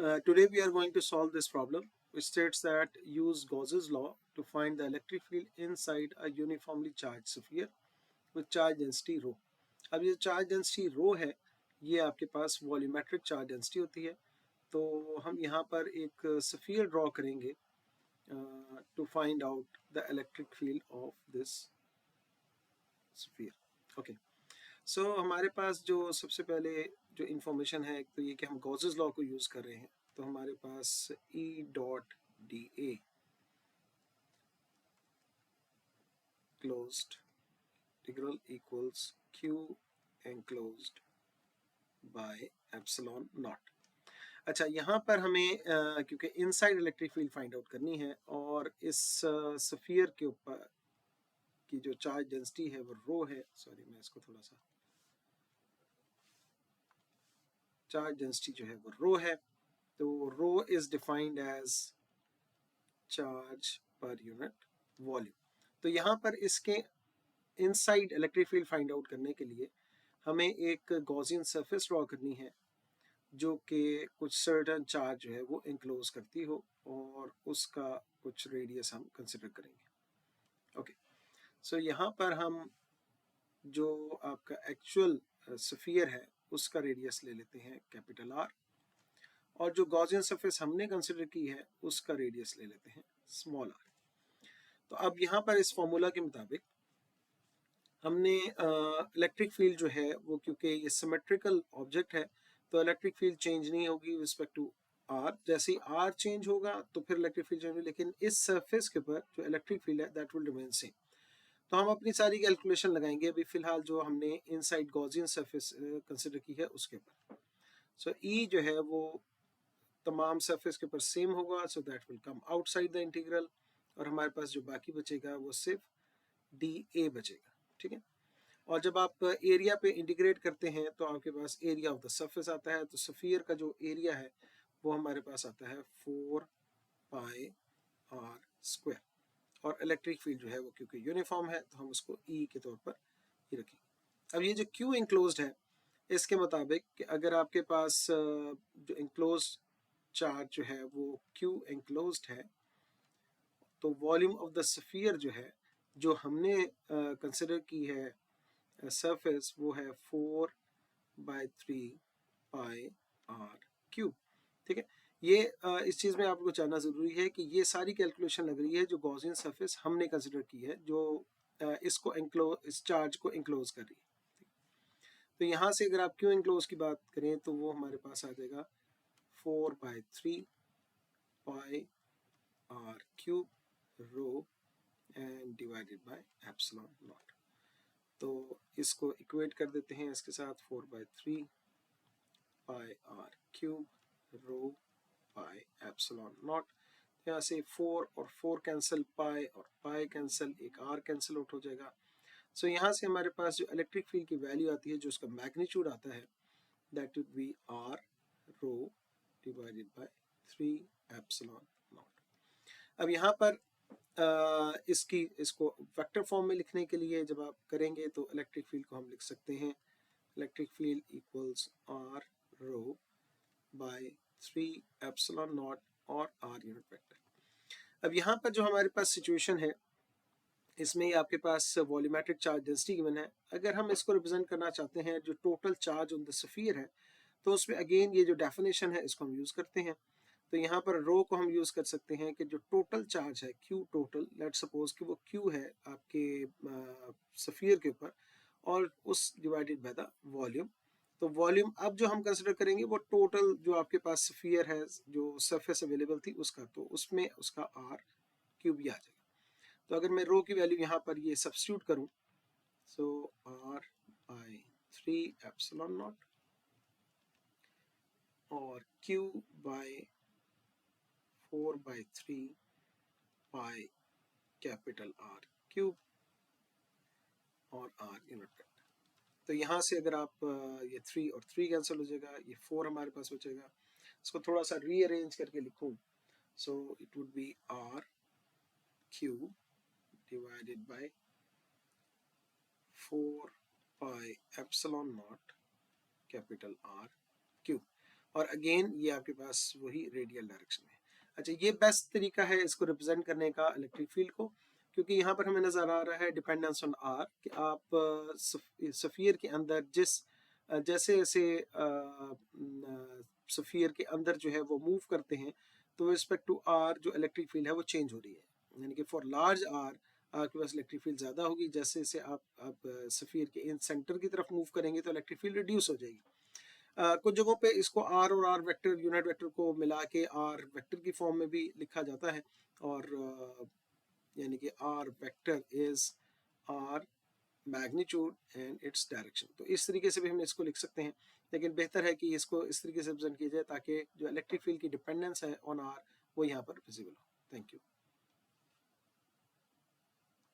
Today we are going to solve this problem, which states that use Gauss's law to find the electric field inside a uniformly charged sphere with charge density rho. अब ये charge density rho है, ये आपके पास volumetric charge density होती है। तो हम यहाँ पर एक स्फीयर ड्रॉ करेंगे to find out the electric field of this sphere. Okay, so हमारे पास जो सबसे पहले जो इंफॉर्मेशन है, एक तो ये कि हम गॉसेस लॉ को यूज़ कर रहे हैं। तो हमारे पास E dot D a closed integral equals Q enclosed bye epsilon not. अच्छा, यहाँ पर हमें क्योंकि inside electric field find out करनी है और इस स्फीयर के ऊपर की जो चार्ज डेंसिटी है वो रो है। सॉरी, मैं इसको थोड़ा सा, चार्ज डेंसिटी जो है वो रो है। तो rho is defined as charge per unit volume. तो यहाँ पर इसके inside electric field find out करने के लिए हमें एक गॉसियन सरफेस ड्रॉ करनी है जो कि कुछ सर्टेन चार्ज जो है वो इंक्लोज करती हो और उसका कुछ रेडियस हम कंसिडर करेंगे। ओके, सो यहाँ पर हम जो आपका एक्चुअल स्फीयर है उसका रेडियस ले लेते हैं कैपिटल आर, और जो गॉसियन सरफेस हमने कंसिडर की है उसका रेडियस ले लेते हैं स्मॉल आर। तो अब यहाँ पर इस फॉर्मूला के मुताबिक हमने इलेक्ट्रिक फील्ड जो है वो, क्योंकि ये सिमेट्रिकल ऑब्जेक्ट है, तो इलेक्ट्रिक फील्ड चेंज नहीं होगी रिस्पेक्ट टू आर। जैसे ही आर चेंज होगा तो फिर इलेक्ट्रिक फील्ड चेंज होगी, लेकिन इस सरफेस के ऊपर जो इलेक्ट्रिक फील्ड है दैट विल रिमेन सेम। तो हम अपनी सारी कैलकुलेशन लगाएंगे अभी फिलहाल जो हमने इनसाइड गॉसियन सरफेस कंसिडर की है उसके ऊपर। सो ई जो है वो तमाम सरफेस के ऊपर सेम होगा, so that will come outside the integral, और हमारे पास जो बाकी बचेगा वो सिर्फ डी ए बचेगा। ठीक है, और जब आप एरिया पे इंटीग्रेट करते हैं तो आपके पास एरिया ऑफ द सरफेस आता है। तो स्फीयर का जो एरिया है वो हमारे पास आता है 4 पाई आर स्क्वायर, और इलेक्ट्रिक फील्ड जो है वो क्योंकि यूनिफॉर्म है तो हम उसको ई के तौर पर ही रखेंगे। अब ये जो क्यू इंक्लोज्ड है, इसके मुताबिक कि अगर आपके पास जो इंक्लोज्ड चार्ज जो है वो क्यू इंक्लोज्ड है, तो वॉल्यूम ऑफ द स्फीयर जो है, जो हमने कंसिडर की है सरफेस, वो है 4/3 पाई आर क्यूब। ठीक है, ये इस चीज़ में आपको जानना ज़रूरी है कि ये सारी कैलकुलेशन लग रही है जो गॉसियन सरफेस हमने कंसिडर की है, जो इसको इस चार्ज को इंक्लोज कर रही है। तो यहाँ से अगर आप क्यों इंक्लोज की बात करें तो वो हमारे पास आ जाएगा 4/3 pi r cube rho and divided by epsilon naught. तो इसको इक्वेट कर देते हैं इसके साथ, 4/3 pi r cube rho pi epsilon naught. यहाँ से 4 और 4 कैंसिल, पाई और पाई कैंसिल, एक आर कैंसिल आउट हो जाएगा। सो यहाँ से हमारे पास जो इलेक्ट्रिक फील्ड की वैल्यू आती है, जो उसका मैग्नीट्यूड आता है, that would be R rho divided by 3 epsilon naught. अब यहाँ पर इसको वेक्टर फॉर्म में लिखने के लिए जब आप करेंगे तो इलेक्ट्रिक फील्ड को हम लिख सकते हैं electric field equals R rho by 3 epsilon naught और आर यूनिट वेक्टर। अब यहाँ पर जो हमारे पास सिचुएशन है, इसमें ही आपके पास वॉल्यूमेट्रिक चार्ज डेंसिटी गिवन है। अगर हम इसको रिप्रेजेंट करना चाहते हैं जो total charge on the sphere है, तो उसमें अगेन ये जो डेफिनेशन है इसको हम यूज़ करते हैं। तो यहाँ पर रो को हम यूज़ कर सकते हैं कि जो टोटल चार्ज है क्यू टोटल, लेट सपोज कि वो क्यू है आपके स्फीयर के ऊपर, और उस डिवाइडेड बाय द वॉल्यूम। तो वॉल्यूम अब जो हम कंसिडर करेंगे वो टोटल जो आपके पास स्फीयर है, जो सरफेस अवेलेबल थी उसका, तो उसमें उसका आर क्यूब ही आ जाएगा। तो अगर मैं रो की वैल्यू यहाँ पर ये सब्स्टिट्यूट करूँ, सो आर बाई 3 एप्सिलॉन नॉट और Q by 4/3 pi capital R cube और आर यूनिट वेक्टर। तो यहाँ से अगर आप ये 3 और 3 कैंसिल हो जाएगा, ये 4 हमारे पास बचेगा। इसको थोड़ा सा रीअरेंज करके लिखूँ, so it would be R cube divided by 4 pi epsilon naught capital R cube. और अगेन ये आपके पास वही रेडियल डायरेक्शन में। अच्छा, ये बेस्ट तरीका है इसको रिप्रेजेंट करने का इलेक्ट्रिक फील्ड को, क्योंकि यहाँ पर हमें नज़र आ रहा है डिपेंडेंस ऑन आर, कि आप सफ़ियर के अंदर जैसे जैसे सफ़ियर के अंदर जो है वो मूव करते हैं, तो रिस्पेक्ट टू आर जो इलेक्ट्रिक फील्ड है वो चेंज हो रही है। यानी कि फॉर लार्ज आर आपके पास इलेक्ट्रिक फील्ड ज़्यादा होगी, जैसे जैसे आप सफ़ियर के इन सेंटर की तरफ मूव करेंगे तो इलेक्ट्रिक फील्ड रिड्यूस हो जाएगी। कुछ जगहों पे इसको आर और आर वेक्टर यूनिट वेक्टर को मिला के आर वेक्टर की फॉर्म में भी लिखा जाता है, और यानी कि R vector is R magnitude and its direction. तो इस तरीके से भी हम इसको लिख सकते हैं, लेकिन बेहतर है कि इसको इस तरीके से रिप्रेजेंट किया जाए ताकि जो इलेक्ट्रिक फील्ड की डिपेंडेंस है ऑन आर वो यहाँ पर विजिबल हो। Thank you.